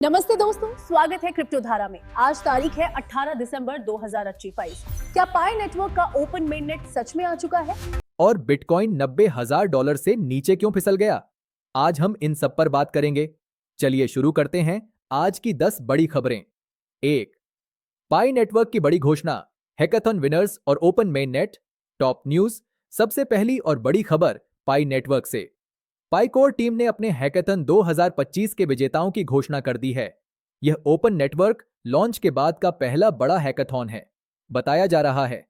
नमस्ते दोस्तों, स्वागत है क्रिप्टो धारा में। आज तारीख है 18 दिसंबर 2025। क्या पाई नेटवर्क का ओपन मेननेट सच में आ चुका है? और बिटकॉइन $90,000 से नीचे क्यों फिसल गया? आज हम इन सब पर बात करेंगे। चलिए शुरू करते हैं आज की 10 बड़ी खबरें। 1. पाई नेटवर्क की बड़ी घोषणा, हैकाथन विनर्स और ओपन मेननेट। Top news. सबसे पहली और बड़ी खबर पाई नेटवर्क से। पाई कोर टीम ने अपने हैकाथन 2025 के विजेताओं की घोषणा कर दी है। यह ओपन नेटवर्क लॉन्च के बाद का पहला बड़ा हैकाथन है। बताया जा रहा है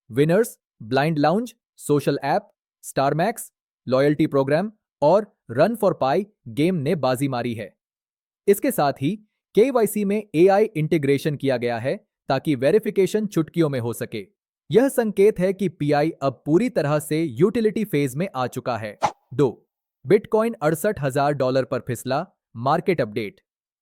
winners, blind lounge, social app, star max, loyalty programme और रन फॉर पाई गेम ने बाजी मारी है। इसके साथ ही केवाईसी में एआई इंटीग्रेशन किया गया है ताकि वेरिफिकेशन चुटकियों में हो सके। यह संकेत है कि पीआई अब पूरी तरह से यूटिलिटी फेज में आ चुका है। 2. बिटकॉइन $68,000 पर फिसला, मार्केट अपडेट।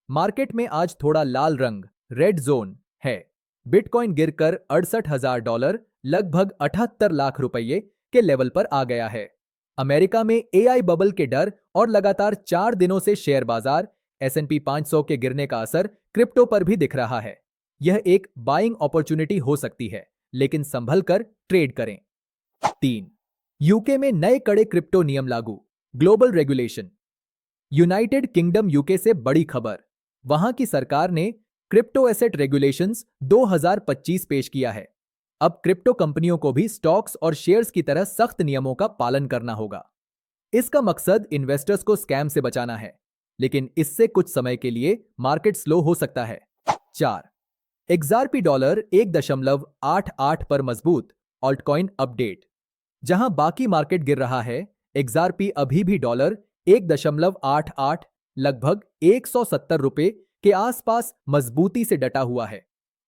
मार्केट में आज थोड़ा लाल रंग, रेड जोन है। बिटकॉइन गिरकर $68,000, लगभग 78 लाख रुपये के लेवल पर आ गया है। अमेरिका में एआई बबल के डर और लगातार 4 दिनों से शेयर बाजार S&P 500 के गिरने का असर क्रिप्टो पर भी दिख रहा है। यह एक बाइंग अपॉर्चुनिटी हो सकती है, लेकिन संभल कर ट्रेड करें। 3. यूके में नए कड़े क्रिप्टो नियम लागू, global regulation. United kingdom UK से बड़ी खबर। वहां की सरकार ने क्रिप्टो एसेट रेगुलेशंस 2025 पेश किया है। अब क्रिप्टो कंपनियों को भी स्टॉक्स और शेयर्स की तरह सख्त नियमों का पालन करना होगा। इसका मकसद इन्वेस्टर्स को स्कैम से बचाना है, लेकिन इससे कुछ समय के लिए मार्केट स्लो हो सकता है। 4. XRP डॉलर 1.88 पर मजबूत, ऑल्टकॉइन अपडेट। जहां बाकी मार्केट गिर रहा है, XRP अभी भी डॉलर 1.88, लगभग 170 रुपए के आसपास मजबूती से डटा हुआ है।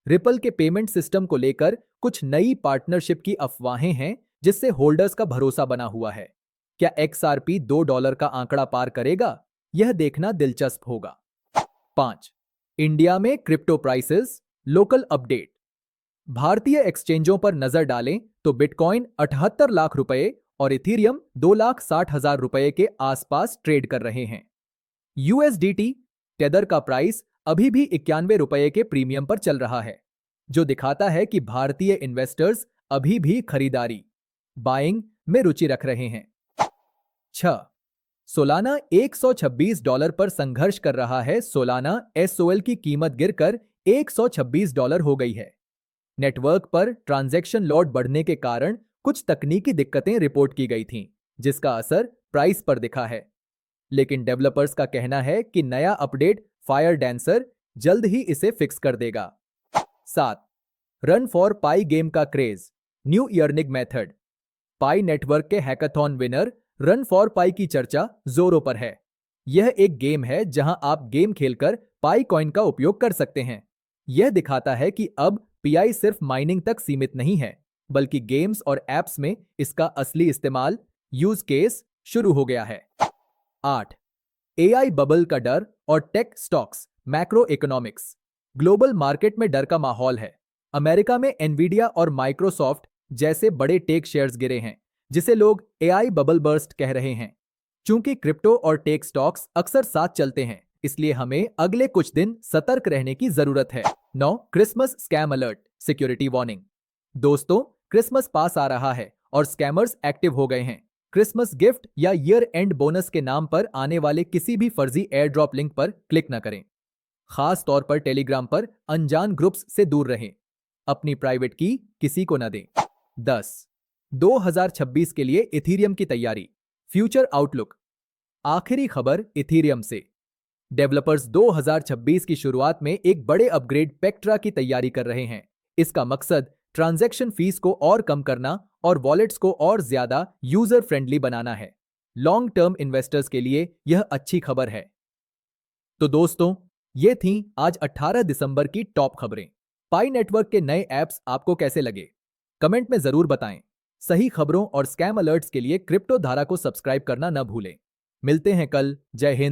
रिपल के पेमेंट सिस्टम को लेकर कुछ नई पार्टनरशिप की अफवाहें हैं, जिससे होल्डर्स का भरोसा बना हुआ है। क्या XRP $2 का आंकड़ा पार करेगा? यह देखना दिलचस्प होगा। 5. इंडिया में क्रिप्टो प्राइसेस, लोकल अपडेट। भारतीय एक्सचेंजों पर नजर डालें तो बिटकॉइन 78 लाख रुपए और इथीरियम 2,60,000 रुपए के आसपास ट्रेड कर रहे हैं। यूएसडीटी टेदर का प्राइस अभी भी 91 रुपए के प्रीमियम पर चल रहा है, जो दिखाता है कि भारतीय इन्वेस्टर्स अभी भी खरीदारी, बाइंग में रुचि रख रहे हैं। 6. सोलाना $126 पर संघर्ष कर रहा है। सोलाना एसओएल की कीमत गिरकर $126 हो गई है। नेटवर्क पर ट्रांजैक्शन लोड बढ़ने के कारण कुछ तकनीकी दिक्कतें रिपोर्ट की गई थीं, जिसका असर प्राइस पर दिखा है। लेकिन डेवलपर्स का कहना है कि नया अपडेट फायर डांसर जल्द ही इसे फिक्स कर देगा। 7. रन फॉर पाई गेम का क्रेज, न्यू अर्निंग मेथड। पाई नेटवर्क के हैकाथन विनर रन फॉर पाई की चर्चा जोरों पर है। यह एक गेम है जहां आप गेम खेलकर पाई कॉइन का उपयोग कर सकते हैं। यह दिखाता है कि अब पीआई सिर्फ माइनिंग तक सीमित नहीं है, बल्कि गेम्स और एप्स में इसका असली इस्तेमाल, यूज केस शुरू हो गया है। 8. एआई बबल का डर और tech stocks, macro economics. Global market में डर का माहौल है। अमेरिका में एनवीडिया और माइक्रोसॉफ्ट जैसे बड़े टेक शेयर्स गिरे हैं, जिसे लोग एआई बबल बर्स्ट कह रहे हैं। चूंकि क्रिप्टो और टेक स्टॉक्स अक्सर साथ चलते हैं, इसलिए हमें अगले कुछ दिन सतर्क रहने की जरूरत है। 9. Christmas scam alert, security warning. दोस्तों, क्रिसमस पास आ रहा है और स्कैमर्स एक्टिव हो गए हैं। क्रिसमस गिफ्ट या ईयर एंड बोनस के नाम पर आने वाले किसी भी फर्जी एयर ड्रॉप लिंक पर क्लिक न करें। खास तौर पर टेलीग्राम पर अनजान ग्रुप्स से दूर रहें। अपनी प्राइवेट की किसी को न दें। 10. 2026 के लिए इथीरियम की तैयारी, फ्यूचर आउटलुक। आखिरी खबर इथीरियम से। डेवलपर्स 2026 की शुरुआत में एक बड़े अपग्रेड पेक्ट्रा की तैयारी कर रहे हैं। इसका मकसद ट्रांजैक्शन फीस को और कम करना और वॉलेट्स को और ज्यादा यूजर फ्रेंडली बनाना है। लॉन्ग टर्म इन्वेस्टर्स के लिए यह अच्छी खबर है। तो दोस्तों, ये थीं आज 18 दिसंबर की टॉप खबरें। पाई नेटवर्क के नए ऐप्स आपको कैसे लगे? कमेंट में जरूर बताएं। सही खबरों और स्कैम अलर्ट्स के लिए क्रिप्टो धारा को सब्सक्राइब करना न भूलें। मिलते हैं कल। जय हिंद।